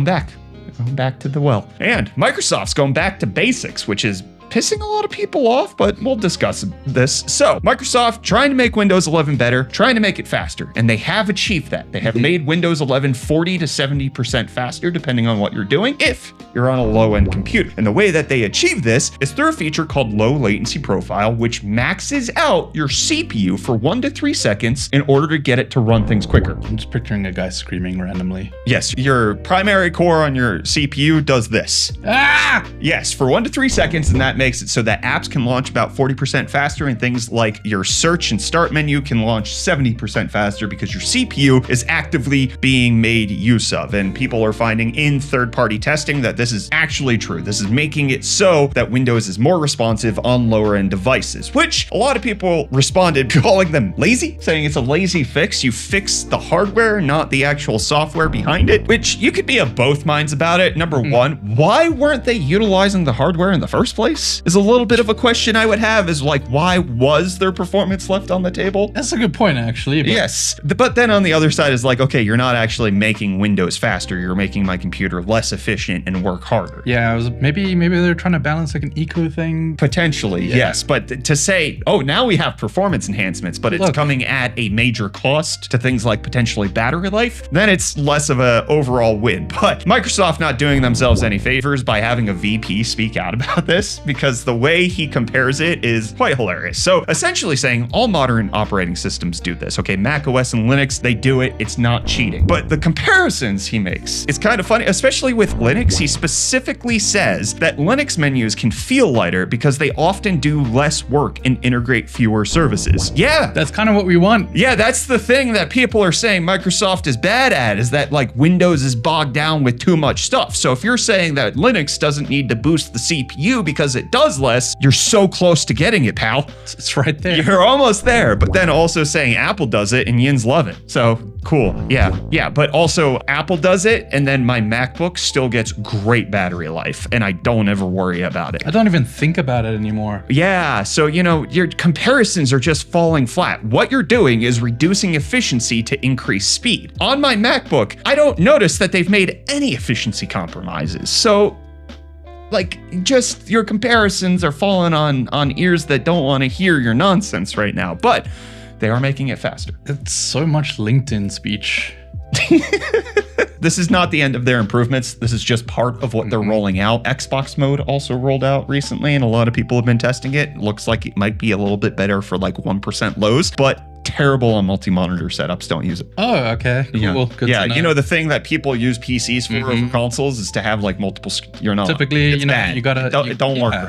Going back to the well. And Microsoft's going back to basics, which is pissing a lot of people off, but we'll discuss this. So Microsoft trying to make Windows 11 better, trying to make it faster, and they have achieved that. They have made Windows 11 40 to 70% faster, depending on what you're doing, if you're on a low-end computer. And the way that they achieve this is through a feature called low latency profile, which maxes out your CPU for 1 to 3 seconds in order to get it to run things quicker. I'm just picturing a guy screaming randomly. Yes, your primary core on your CPU does this. Ah! Yes, for 1 to 3 seconds, and that makes it so that apps can launch about 40% faster, and things like your search and start menu can launch 70% faster because your CPU is actively being made use of. And people are finding in third-party testing that this is actually true. This is making it so that Windows is more responsive on lower-end devices, which a lot of people responded calling them lazy, saying it's a lazy fix. You fix the hardware, not the actual software behind it, which you could be of both minds about it. Number one, why weren't they utilizing the hardware in the first place? Is a little bit of a question I would have, is like, why was their performance left on the table? That's a good point, actually. Yes. But then on the other side is like, okay, you're not actually making Windows faster. You're making my computer less efficient and work harder. Yeah, maybe they're trying to balance like an eco thing. Potentially, yes. But to say, oh, now we have performance enhancements, but it's coming at a major cost to things like potentially battery life, then it's less of a overall win. But Microsoft not doing themselves any favors by having a VP speak out about this, because the way he compares it is quite hilarious. So essentially saying all modern operating systems do this. Okay, Mac OS and Linux, they do it. It's not cheating. But the comparisons he makes, it's kind of funny, especially with Linux. He specifically says that Linux menus can feel lighter because they often do less work and integrate fewer services. Yeah. That's kind of what we want. Yeah, that's the thing that people are saying Microsoft is bad at, is that like Windows is bogged down with too much stuff. So if you're saying that Linux doesn't need to boost the CPU because it does less, you're so close to getting it, pal. It's right there. You're almost there. But then also saying Apple does it and Yin's love it. So cool. Yeah. But also Apple does it, and then my MacBook still gets great battery life, and I don't ever worry about it. I don't even think about it anymore. Yeah. So, your comparisons are just falling flat. What you're doing is reducing efficiency to increase speed. On my MacBook, I don't notice that they've made any efficiency compromises. So, just your comparisons are falling on ears that don't want to hear your nonsense right now, but they are making it faster. It's so much LinkedIn speech. This is not the end of their improvements. This is just part of what they're rolling out. Xbox mode also rolled out recently, and a lot of people have been testing it. Looks like it might be a little bit better for 1% lows, but terrible on multi-monitor setups. Don't use it. Oh, okay. Cool. Yeah. Good to know. The thing that people use PCs for over consoles is to have multiple. You're not. Typically, it's bad. you gotta. It don't work right.